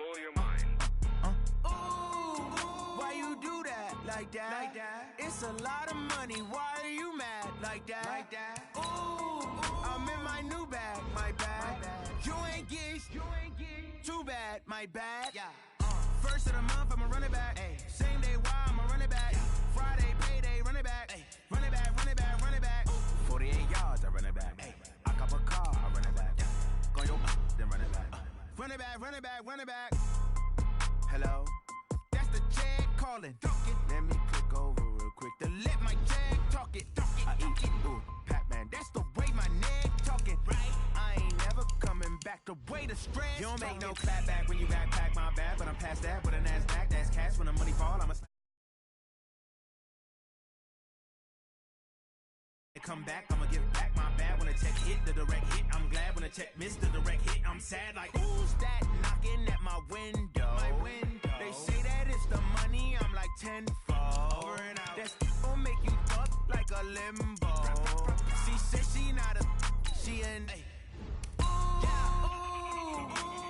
blow your mind. Ooh, why you do that? Like that? It's a lot of money. Why are you mad? Like that? Ooh, I'm in my new bag. My bad. You ain't get too bad. My bad. Yeah. First of the month, I'ma run it back. Ay. Same day, why I'ma run it back. Friday, payday, run it back. Ay. Run it back, run it back, run it back. 48 yards, I run it back. Ay. I cop a car, I run it back. Go your then run it back. Run it back, run it back, run it back. Hello? That's the jag calling. Let me click over real quick to let my jag talk it. I eat it. Ooh, Pac-Man, that's the way my neck talking. Right? I ain't never coming back the way the stress. You don't make no clap back when you backpack my bag, but I'm past that with a NASDAQ. That's cash when the money fall. I'ma come back, I'ma give back my bad when the check hit the direct hit. I'm glad when the check missed the direct hit. I'm sad like who's that knocking at my window? They say that it's the money. I'm like tenfold. Over and out. That's gon' make you fuck like a limbo. She said she not a, she an. Ooh,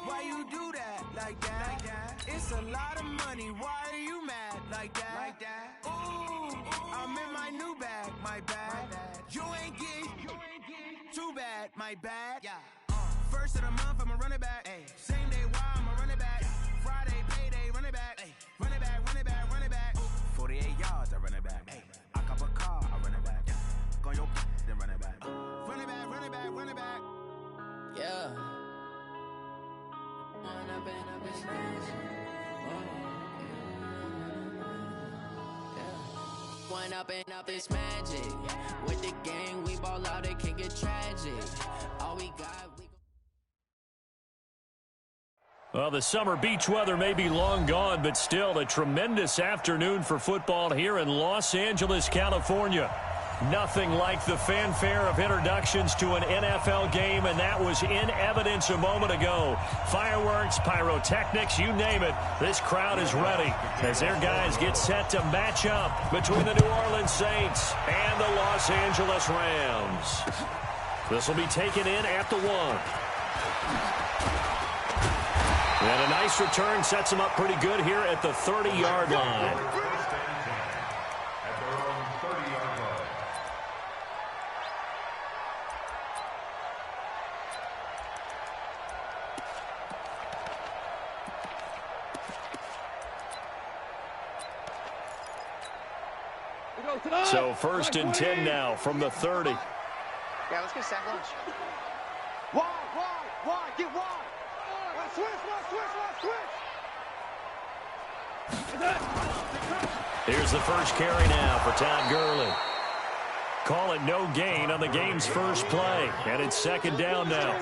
why you do that? Like that? It's a lot of money. Why are you mad? Like that? Ooh, I'm in my new bag. My bad. You ain't get too bad. My bad. Yeah. First of the month, I'ma run it back. Ay. Same day, why I'ma run it back. Friday, payday, run it back. Ay. Run it back, run it back, run it back. 48 yards, I run it back. Ay. I cop a car, I run it back. Go your then run it back. Run it back, run it back, run it back. Yeah. Run up and up this One up and up is magic. With the gang, we ball out, it can get tragic. All we got, we. Well, the summer beach weather may be long gone, but still a tremendous afternoon for football here in Los Angeles, California. Nothing like the fanfare of introductions to an NFL game, and that was in evidence a moment ago. Fireworks, pyrotechnics, you name it. This crowd is ready as their guys get set to match up between the New Orleans Saints and the Los Angeles Rams. This will be taken in at the 1. And a nice return sets them up pretty good here at the 30-yard line. So 1st and 10 now from the 30. Yeah, let's get sack lunch. Wide, get wide. Switch. Here's the first carry now for Todd Gurley. Call it no gain on the game's first play, and it's 2nd down now.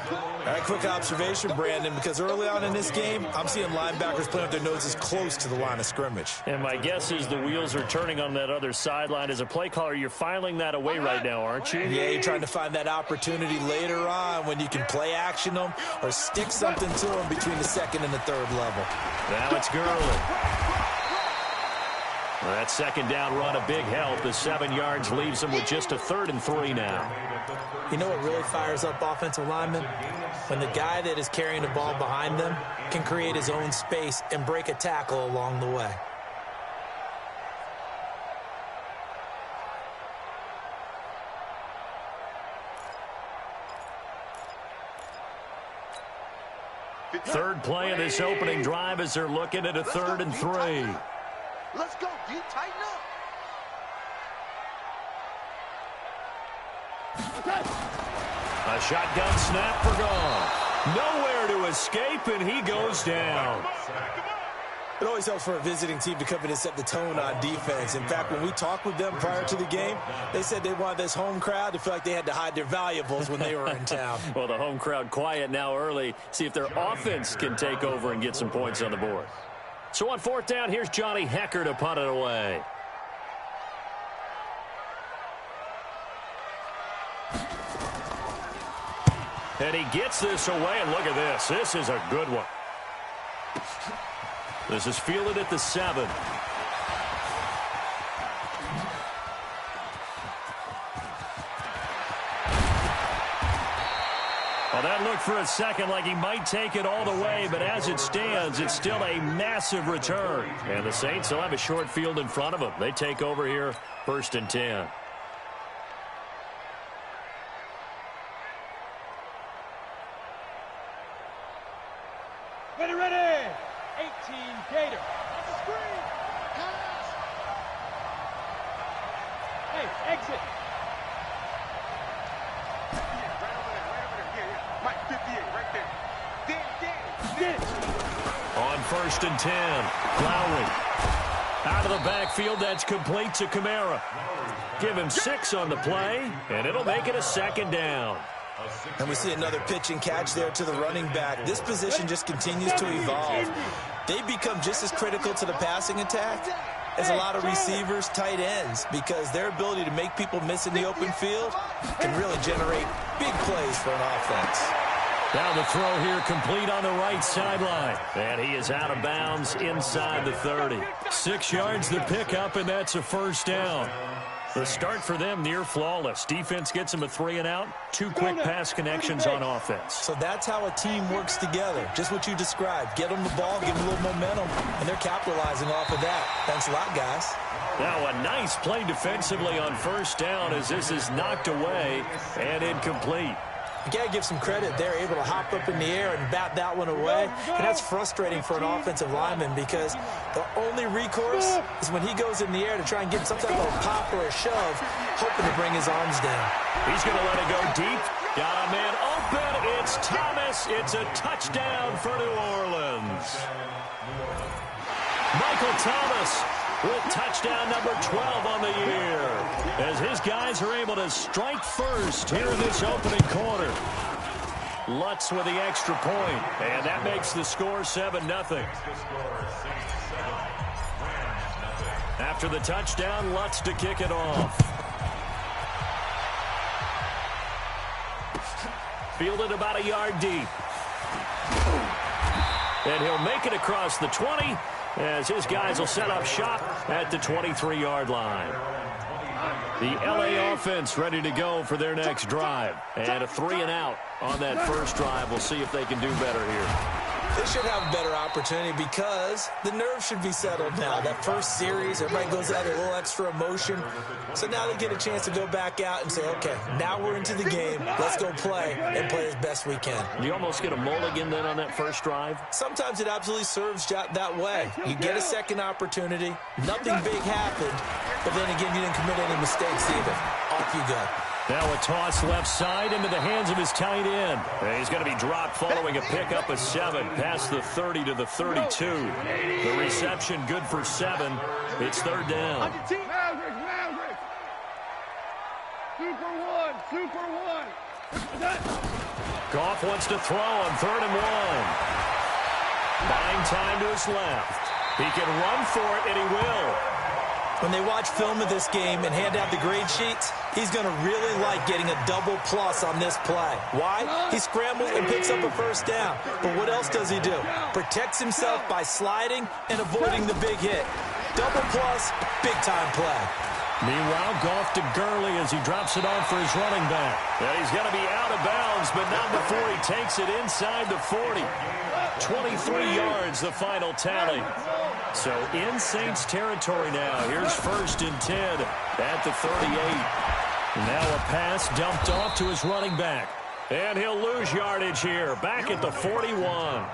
All right, quick observation, Brandon, because early on in this game, I'm seeing linebackers playing with their noses close to the line of scrimmage. And my guess is the wheels are turning on that other sideline. As a play caller, you're filing that away right now, aren't you? Yeah, you're trying to find that opportunity later on when you can play action them or stick something to them between the 2nd and the 3rd level. Now it's Gurley. Well, that 2nd down run a big help. The 7 yards leaves them with just a 3rd and 3 now. You know what really fires up offensive linemen? When the guy that is carrying the ball behind them can create his own space and break a tackle along the way. Third play of this opening drive as they're looking at a 3rd and 3. Let's go, D, tighten up. A shotgun snap for gone. Nowhere to escape, and he goes down. It always helps for a visiting team to come in and set the tone on defense. In fact, when we talked with them prior to the game, they said they wanted this home crowd to feel like they had to hide their valuables when they were in town. Well, the home crowd quiet now early. See if their offense can take over and get some points on the board. So on 4th down, here's Johnny Hekker to punt it away. And he gets this away, and look at this. This is a good one. This is fielded at the 7. Well, that looked for a second like he might take it all the way, but as it stands, it's still a massive return. And the Saints will have a short field in front of them. They take over here, 1st and 10. Ready. 18 Gator. Screen. Pass. Hey, exit. Right over there. Yeah. Mike, 58, right there. On 1st and 10, Lowry. Out of the backfield, that's complete to Kamara. Give him 6 on the play, and it'll make it a 2nd down. And we see another pitch and catch there to the running back. This position just continues to evolve. They become just as critical to the passing attack as a lot of receivers, tight ends, because their ability to make people miss in the open field can really generate big plays for an offense. Now the throw here complete on the right sideline. And he is out of bounds inside the 30. 6 yards the pickup, and that's a 1st down. The start for them near flawless. Defense gets them a 3 and out. 2 quick pass connections on offense. So that's how a team works together. Just what you described. Get them the ball, give them a little momentum, and they're capitalizing off of that. Thanks a lot, guys. Now a nice play defensively on 1st down as this is knocked away and incomplete. You got to give some credit. They're able to hop up in the air and bat that one away. And that's frustrating for an offensive lineman because the only recourse is when he goes in the air to try and get some type of a pop or a shove, hoping to bring his arms down. He's going to let it go deep. Got a man open. It's Thomas. It's a touchdown for New Orleans. Michael Thomas with touchdown number 12 on the year, as his guys are able to strike first here in this opening quarter. Lutz with the extra point, and that makes the score 7-0. After the touchdown, Lutz to kick it off. Fielded about a yard deep. And he'll make it across the 20, as his guys will set up shop at the 23-yard line. The L.A. offense ready to go for their next drive. And a 3 and out on that first drive. We'll see if they can do better here. They should have a better opportunity because the nerves should be settled now. That first series, everybody goes out a little extra emotion. So now they get a chance to go back out and say, okay, now we're into the game. Let's go play and play as best we can. You almost get a mulligan then on that first drive? Sometimes it absolutely serves that way. You get a second opportunity. Nothing big happened. But then again, you didn't commit any mistakes either. Off you go. Now a toss left side into the hands of his tight end. And he's going to be dropped following a pickup of 7 past the 30 to the 32. The reception good for 7. It's 3rd down. Super one. Goff wants to throw on 3rd and 1. Buying time to his left. He can run for it, and he will. When they watch film of this game and hand out the grade sheets, he's going to really like getting a double plus on this play. Why? He scrambles and picks up a 1st down. But what else does he do? Protects himself by sliding and avoiding the big hit. Double plus, big-time play. Meanwhile, Goff to Gurley as he drops it on for his running back. And he's going to be out of bounds, but not before he takes it inside the 40. 23 yards, the final tally. So in Saints territory now. Here's 1st and 10 at the 38. Now a pass dumped off to his running back. And he'll lose yardage here. Back at the 41.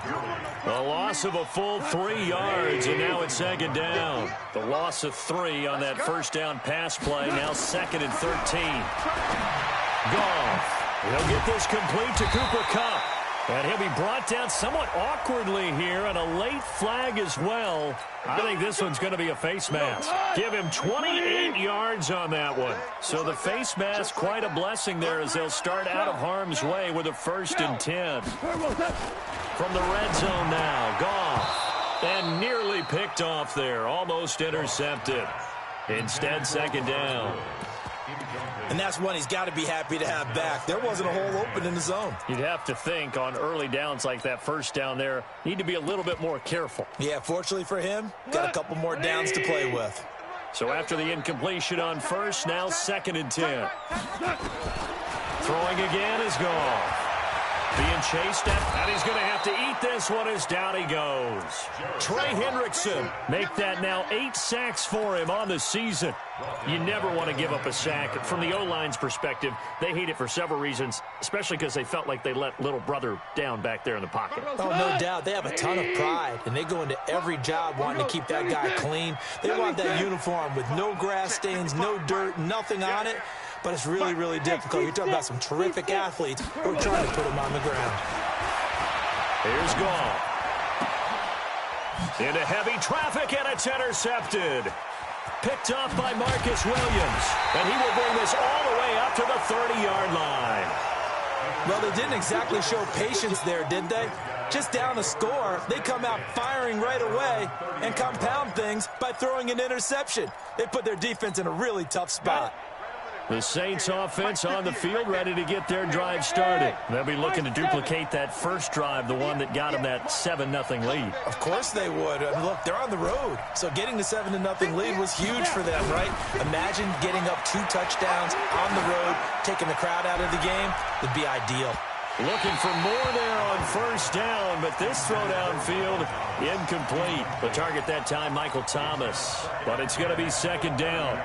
A loss of a full 3 yards, and now it's 2nd down. The loss of 3 on that 1st down pass play. Now 2nd and 13. Goff. He'll get this complete to Cooper Kupp. And he'll be brought down somewhat awkwardly here, and a late flag as well. I think this one's going to be a face mask. Give him 28 yards on that one. So the face mask, quite a blessing there as they'll start out of harm's way with a 1st and 10. From the red zone now, Goff. And nearly picked off there, almost intercepted. Instead, 2nd down. And that's one he's got to be happy to have back. There wasn't a hole open in the zone. You'd have to think on early downs like that 1st down there, need to be a little bit more careful. Yeah, fortunately for him, got a couple more downs to play with. So after the incompletion on 1st, now 2nd and 10. Throwing again is Goff. Being chased at, and he's going to have to eat this one as down he goes. Trey Hendrickson, make that now 8 sacks for him on the season. You never want to give up a sack. From the O-line's perspective, they hate it for several reasons, especially because they felt like they let little brother down back there in the pocket. Oh, no doubt. They have a ton of pride, and they go into every job wanting to keep that guy clean. They want that uniform with no grass stains, no dirt, nothing on it. But it's really, really difficult. You're talking about some terrific athletes who are trying to put him on the ground. Here's Gall. Into heavy traffic, and it's intercepted. Picked off by Marcus Williams. And he will bring this all the way up to the 30-yard line. Well, they didn't exactly show patience there, did they? Just down a score, they come out firing right away and compound things by throwing an interception. They put their defense in a really tough spot. The Saints offense on the field, ready to get their drive started. They'll be looking to duplicate that first drive, the one that got them that 7-0 lead. Of course they would. I mean, look, they're on the road. So getting the 7-0 lead was huge for them, right? Imagine getting up 2 touchdowns on the road, taking the crowd out of the game. Would be ideal. Looking for more there on first down, but this throw downfield incomplete. The target that time, Michael Thomas. But it's going to be second down.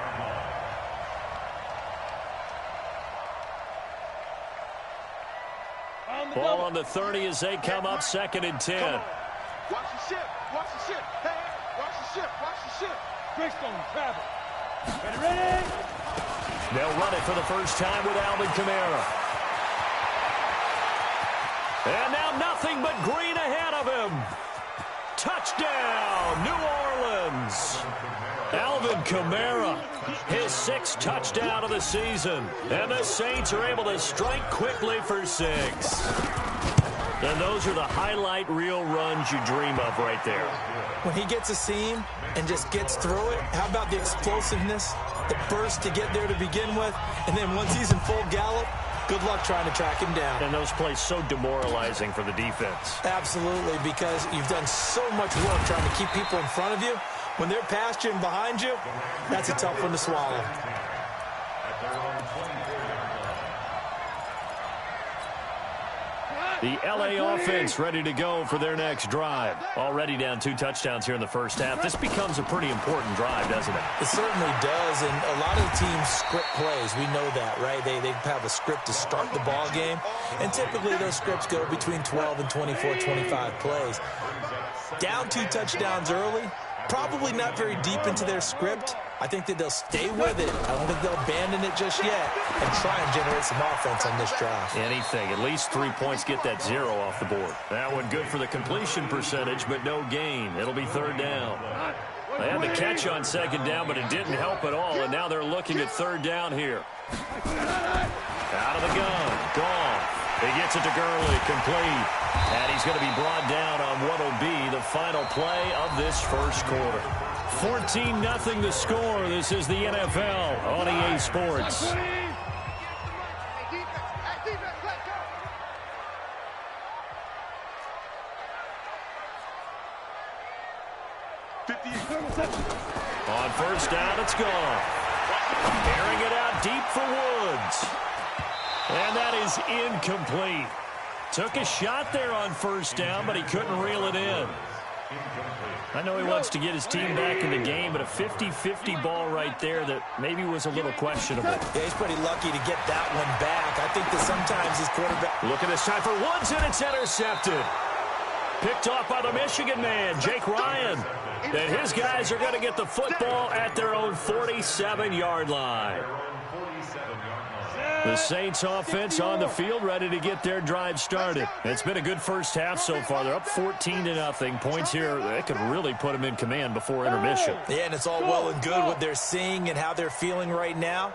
Ball on the 30 as they come up, 2nd and 10. Watch the ship. Watch the ship. Hey, watch the ship. Watch the ship. Greystone travel. Ready? They'll run it for the first time with Alvin Kamara. And now nothing but green ahead of him. Touchdown, New Orleans. Alvin Kamara, his 6th touchdown of the season. And the Saints are able to strike quickly for 6. And those are the highlight reel runs you dream of right there. When he gets a seam and just gets through it, how about the explosiveness, the burst to get there to begin with, and then once he's in full gallop, good luck trying to track him down. And those plays so demoralizing for the defense. Absolutely, because you've done so much work trying to keep people in front of you. When they're past you and behind you, that's a tough one to swallow. The LA offense ready to go for their next drive. Already down 2 touchdowns here in the first half. This becomes a pretty important drive, doesn't it? It certainly does, and a lot of the teams script plays. We know that, right? They have a script to start the ball game, and typically those scripts go between 12 and 24, 25 plays. Down 2 touchdowns early, probably not very deep into their script. I think that they'll stay with it. I don't think they'll abandon it just yet and try and generate some offense on this drive. Anything. At least 3 points, get that 0 off the board. That one good for the completion percentage, but no gain. It'll be 3rd down. They had the catch on 2nd down, but it didn't help at all, and now they're looking at 3rd down here. Out of the gun. Gone. He gets it to Gurley. Complete. And he's going to be brought down on what will be the final play of this first quarter. 14-0 the score. This is the NFL on EA Sports. On first down, it's gone. Airing it out deep for Woods. And that is incomplete. Took a shot there on first down, but he couldn't reel it in. I know he wants to get his team back in the game, but a 50-50 ball right there that maybe was a little questionable. Yeah, he's pretty lucky to get that one back. I think that sometimes his quarterback... Look at this time for Woods, and it's intercepted. Picked off by the Michigan man, Jake Ryan. And his guys are going to get the football at their own 47-yard line. The Saints offense on the field ready to get their drive started. It's been a good first half so far. They're up 14-0. Points here, they could really put them in command before intermission. Yeah, and it's all well and good what they're seeing and how they're feeling right now.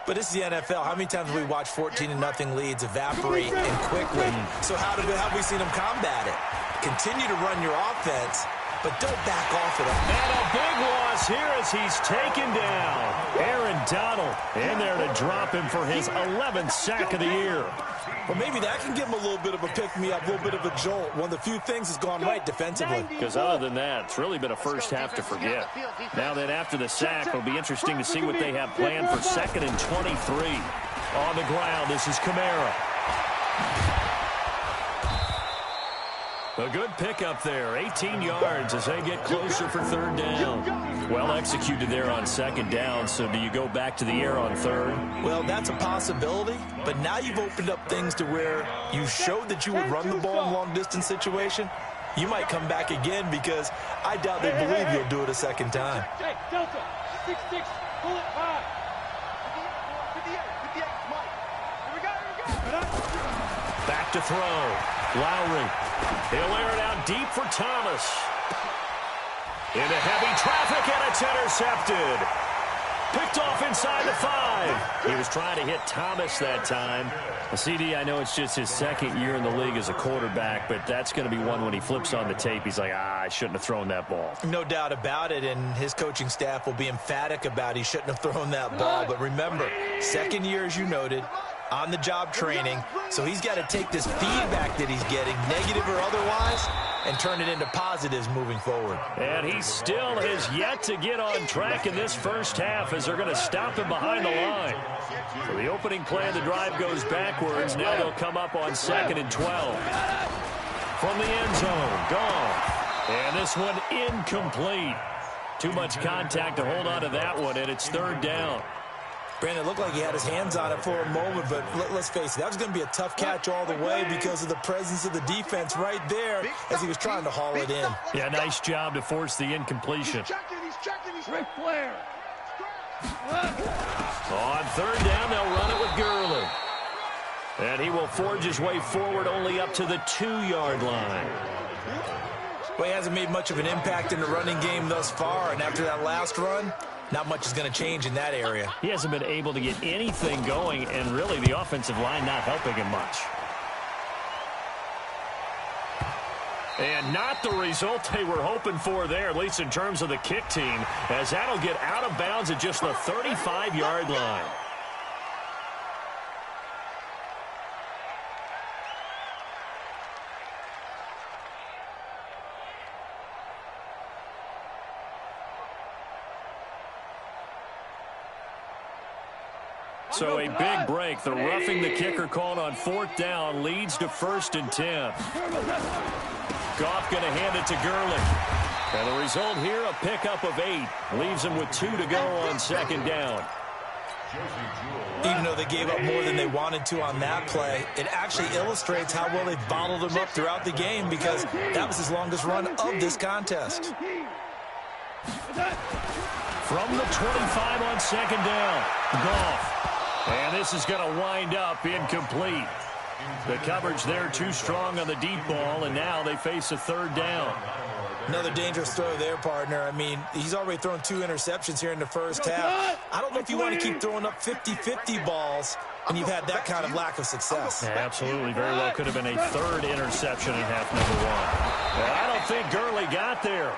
But this is the NFL. How many times have we watched 14-0 leads evaporate and quickly? So how have we seen them combat it? Continue to run your offense, but don't back off at all. And a big loss here as he's taken down. Aaron Donald in there to drop him for his 11th sack of the year. Well, maybe that can give him a little bit of a pick-me-up, a little bit of a jolt. One of the few things has gone right defensively. Because other than that, it's really been a first half to forget. Now that after the sack, it'll be interesting to see what they have planned for 2nd and 23. On the ground, this is Kamara. A good pickup there, 18 yards as they get closer for third down. Well executed there on second down, so do you go back to the air on third? Well, that's a possibility, but now you've opened up things to where you showed that you would run the ball in long-distance situation. You might come back again because I doubt they believe you'll do it a second time. Hey, Delta, 6-6, pull it 5. 58, Mike. Here we go. Back to throw. Lowry. He'll air it out deep for Thomas. Into heavy traffic, and it's intercepted. Picked off inside the 5. He was trying to hit Thomas that time. CD, I know it's just his second year in the league as a quarterback, but that's going to be one when he flips on the tape. He's like, I shouldn't have thrown that ball. No doubt about it, and his coaching staff will be emphatic about he shouldn't have thrown that ball. But remember, second year, as you noted, on-the-job training, so he's got to take this feedback that he's getting, negative or otherwise, and turn it into positives moving forward. And he still has yet to get on track in this first half as they're going to stop him behind the line. So the opening play of the drive goes backwards. Now they'll come up on 2nd and 12. From the end zone, Goff. And this one incomplete. Too much contact to hold on to that one, and it's third down. Brandon, it looked like he had his hands on it for a moment, but let's face it, that was going to be a tough catch all the way because of the presence of the defense right there as he was trying to haul it in. Yeah, nice job to force the incompletion. He's checking. Ric Flair. On third down, they'll run it with Gurley. And he will forge his way forward only up to the 2-yard line. Well, he hasn't made much of an impact in the running game thus far, and after that last run, not much is going to change in that area. He hasn't been able to get anything going, and really the offensive line not helping him much. And not the result they were hoping for there, at least in terms of the kick team, as that'll get out of bounds at just the 35-yard line. So a big break. The roughing the kicker called on 4th down leads to 1st and 10. Goff going to hand it to Gurley. And the result here, a pickup of 8. Leaves him with 2 to go on 2nd down. Even though they gave up more than they wanted to on that play, it actually illustrates how well they've bottled him up throughout the game because that was his longest run of this contest. From the 25 on 2nd down, Goff. And this is going to wind up incomplete. The coverage there too strong on the deep ball, and now they face a 3rd down. Another dangerous throw there, partner. I mean, he's already thrown 2 interceptions here in the first half. I don't know if you want to keep throwing up 50-50 balls when you've had that kind of lack of success. Yeah, absolutely. Very well could have been a 3rd interception in half number 1. And I don't think Gurley got there.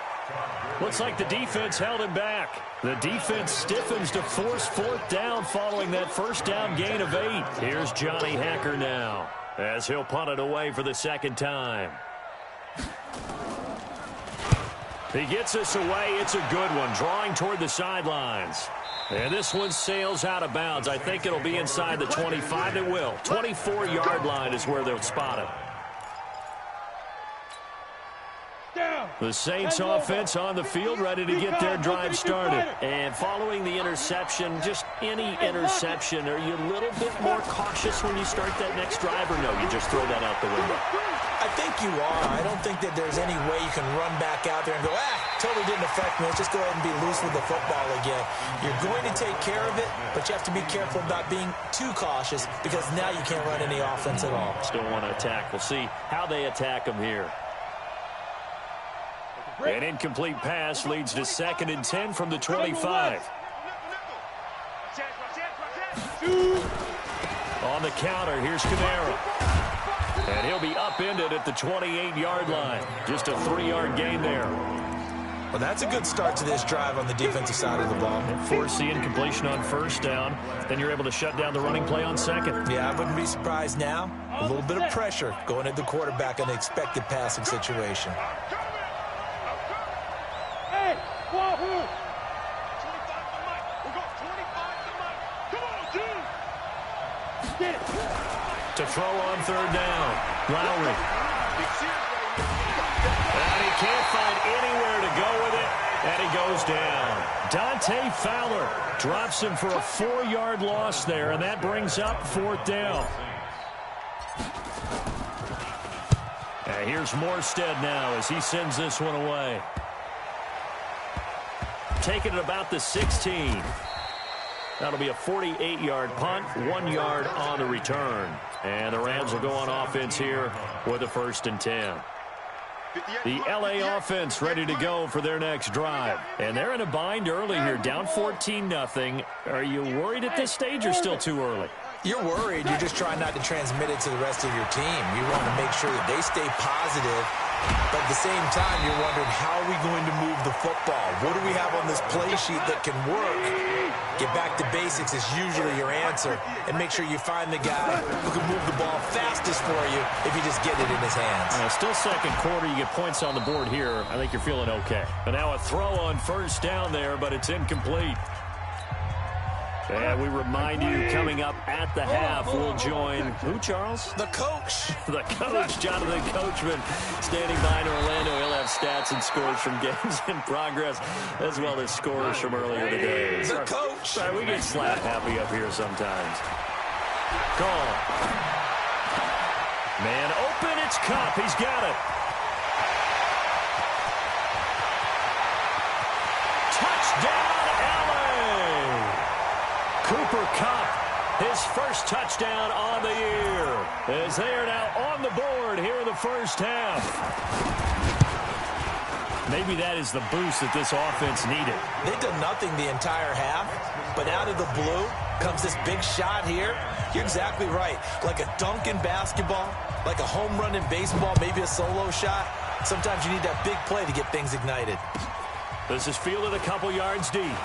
Looks like the defense held him back. The defense stiffens to force 4th down following that 1st down gain of 8. Here's Johnny Hacker now as he'll punt it away for the 2nd time. He gets us away. It's a good one, drawing toward the sidelines. And this one sails out of bounds. I think it'll be inside the 25. It will. 24-yard line is where they'll spot it. The Saints offense on the field, ready to get their drive started. And following the interception, just any interception, are you a little bit more cautious when you start that next drive, or no, you just throw that out the window? I think you are. I don't think that there's any way you can run back out there and go, totally didn't affect me. Let's just go ahead and be loose with the football again. You're going to take care of it, but you have to be careful about being too cautious because now you can't run any offense at all. Still want to attack. We'll see how they attack them here. An incomplete pass leads to 2nd and 10 from the 25. On the counter, here's Kamara. And he'll be upended at the 28-yard line. Just a 3-yard gain there. Well, that's a good start to this drive on the defensive side of the ball. Force the incompletion on 1st down. Then you're able to shut down the running play on 2nd. Yeah, I wouldn't be surprised now. A little bit of pressure going at the quarterback in an expected passing situation. Hey, Wahoo! 25 to Mike. We're going 25 to Mike. Come on, dude. Get it. To throw on 3rd down, Lowry. goes down. Dante Fowler drops him for a 4-yard loss there, and that brings up 4th down. And here's Morstead now as he sends this one away. Taking it about the 16. That'll be a 48-yard punt, 1 yard on the return. And the Rams will go on offense here with a 1st and 10. The LA offense ready to go for their next drive. And they're in a bind early here, down 14-0. Are you worried at this stage or still too early? You're worried. You're just trying not to transmit it to the rest of your team. You want to make sure that they stay positive. But at the same time, you're wondering, how are we going to move the football? What do we have on this play sheet that can work? Get back to basics is usually your answer. And make sure you find the guy who can move the ball fastest for you if you just get it in his hands. Still second quarter. You get points on the board here. I think you're feeling okay. And now a throw on 1st down there, but it's incomplete. And we remind you, coming up at the half, we'll join who, Charles? The coach. The coach, Jonathan Coachman, standing by in Orlando. He'll have stats and scores from games in progress, as well as scores from earlier today. The coach. Sorry, we get slap happy up here sometimes. Call. Man open, it's Kupp. He's got it. Touchdown, LA! Cooper Kupp, his first touchdown on the year, as they are now on the board here in the 1st half. Maybe that is the boost that this offense needed. They've done nothing the entire half, but out of the blue comes this big shot here. You're exactly right. Like a dunk in basketball, like a home run in baseball, maybe a solo shot. Sometimes you need that big play to get things ignited. This is fielded a couple yards deep.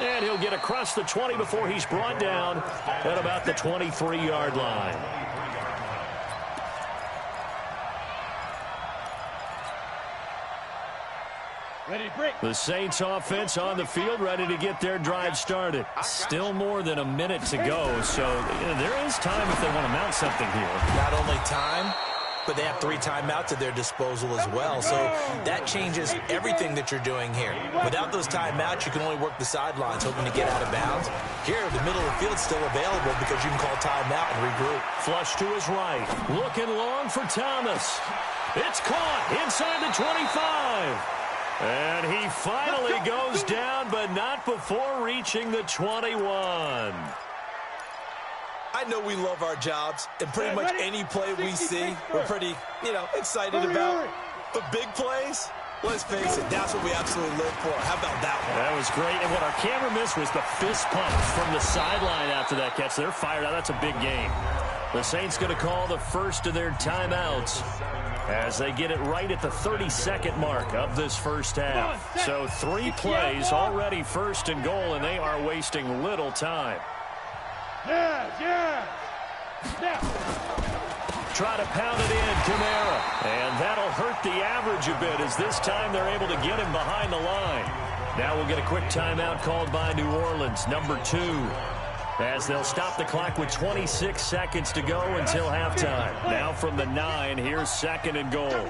And he'll get across the 20 before he's brought down at about the 23-yard line. Ready to break. The Saints offense on the field, ready to get their drive started. Still more than a minute to go, so there is time if they want to mount something here. Not only time, but they have 3 timeouts at their disposal as well. So that changes everything that you're doing here. Without those timeouts, you can only work the sidelines, hoping to get out of bounds. Here, the middle of the field's still available because you can call timeout and regroup. Flush to his right. Looking long for Thomas. It's caught inside the 25. And he finally goes down, but not before reaching the 21. I know we love our jobs, and pretty much any play we see, we're pretty, excited about. But big plays, let's face it, that's what we absolutely live for. How about that one? That was great, and what our camera missed was the fist pump from the sideline after that catch. They're fired out. That's a big game. The Saints going to call the first of their timeouts as they get it right at the 32nd mark of this first half. So 3 plays already 1st and goal, and they are wasting little time. Yeah. Try to pound it in, Kamara. And that'll hurt the average a bit as this time they're able to get him behind the line. Now we'll get a quick timeout called by New Orleans, number 2. As they'll stop the clock with 26 seconds to go until halftime. Now from the 9, here's 2nd and goal.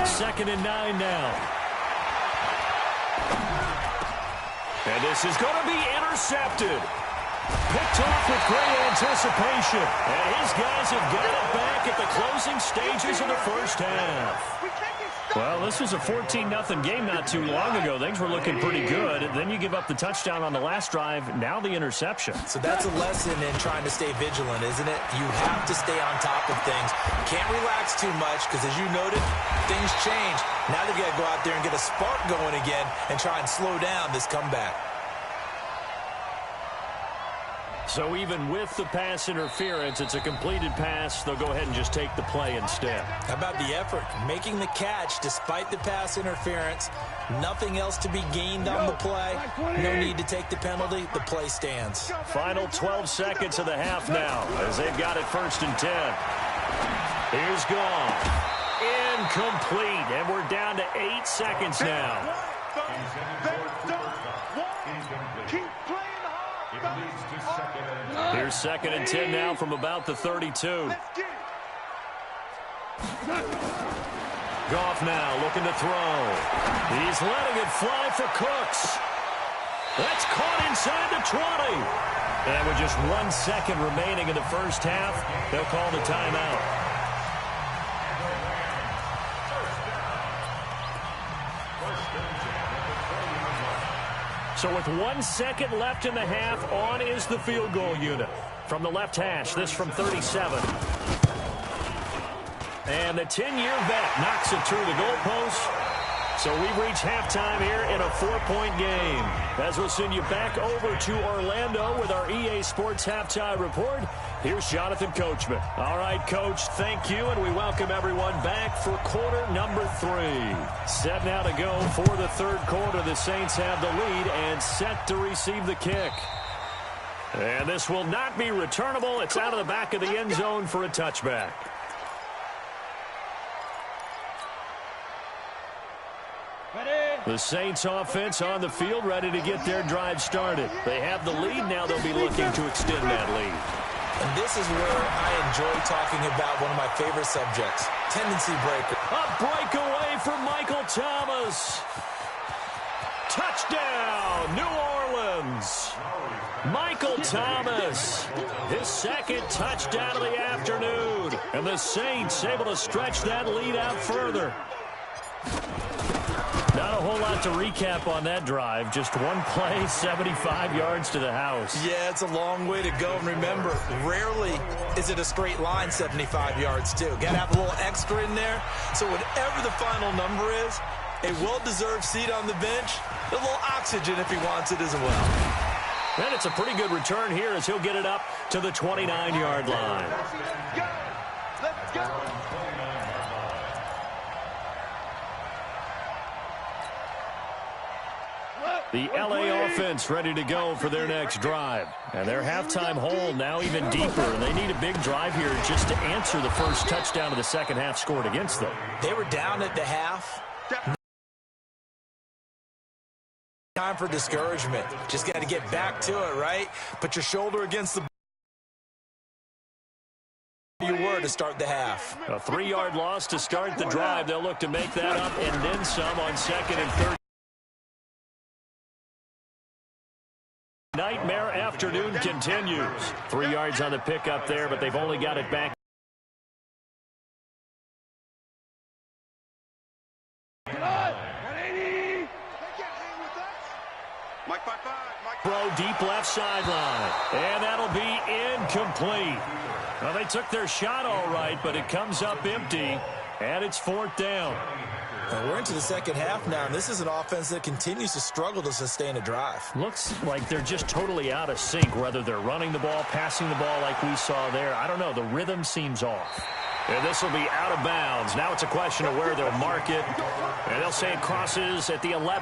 2nd and 9 now. And this is going to be intercepted. Picked off with great anticipation. And his guys have got it back at the closing stages of the first half. Well, this was a 14-0 game not too long ago. Things were looking pretty good. And then you give up the touchdown on the last drive. Now the interception. So that's a lesson in trying to stay vigilant, isn't it? You have to stay on top of things. Can't relax too much because, as you noted, things change. Now they've got to go out there and get a spark going again and try and slow down this comeback. So even with the pass interference, it's a completed pass. They'll go ahead and just take the play instead. How about the effort? Making the catch despite the pass interference. Nothing else to be gained on the play. No need to take the penalty. The play stands. Final 12 seconds of the half now as they've got it 1st and 10. Here's gone. Incomplete. And we're down to 8 seconds now. Here's 2nd and 10 now from about the 32. Goff now looking to throw. He's letting it fly for Cooks. That's caught inside the 20. And with just 1 second remaining in the first half, they'll call the timeout. So with 1 second left in the half, on is the field goal unit. From the left hash, this from 37. And the 10-year vet knocks it through the goalpost. So we've reached halftime here in a 4-point game. As we'll send you back over to Orlando with our EA Sports Halftime Report, here's Jonathan Coachman. All right, Coach, thank you, and we welcome everyone back for quarter number 3. Set now to go for the third quarter. The Saints have the lead and set to receive the kick. And this will not be returnable. It's out of the back of the end zone for a touchback. The Saints offense on the field, ready to get their drive started. They have the lead. Now they'll be looking to extend that lead. And this is where I enjoy talking about one of my favorite subjects, tendency breaker. A breakaway for Michael Thomas. Touchdown, New Orleans. Michael Thomas, his second touchdown of the afternoon. And the Saints able to stretch that lead out further. Not a whole lot to recap on that drive. Just one play, 75 yards to the house. Yeah, it's a long way to go. And remember, rarely is it a straight line 75 yards, too. Got to have a little extra in there. So whatever the final number is, a well-deserved seat on the bench, a little oxygen if he wants it as well. And it's a pretty good return here as he'll get it up to the 29-yard line. Let's go. The LA offense ready to go for their next drive. And their halftime hole now even deeper. And they need a big drive here just to answer the first touchdown of the second half scored against them. They were down at the half. Time for discouragement. Just got to get back to it, right? Put your shoulder against the you were to start the half. A 3-yard loss to start the drive. They'll look to make that up and then some on second and third. Nightmare afternoon continues. 3 yards on the pickup there, but they've only got it back. Throw deep left sideline. And that'll be incomplete. Well, they took their shot all right, but it comes up empty, and it's 4th down. Now we're into the second half now, and this is an offense that continues to struggle to sustain a drive. Looks like they're just totally out of sync, whether they're running the ball, passing the ball like we saw there. I don't know. The rhythm seems off. And this will be out of bounds. Now it's a question of where they'll mark it. And they'll say it crosses at the 11.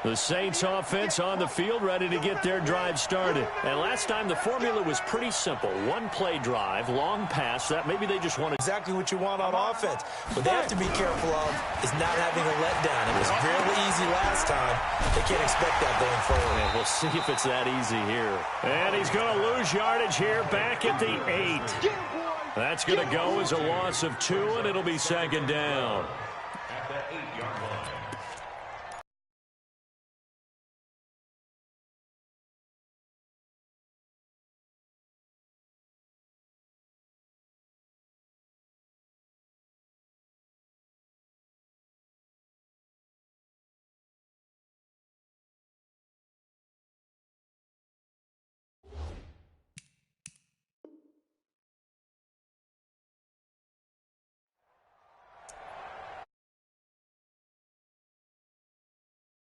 The Saints offense on the field ready to get their drive started. And last time the formula was pretty simple. One play drive, long pass. That maybe they just wanted exactly what you want on offense. What they have to be careful of is not having a letdown. It was fairly easy last time. They can't expect that going forward. And we'll see if it's that easy here. And he's going to lose yardage here back at the 8. That's going to go as a loss of 2, and it'll be second down. At the 8-yard line.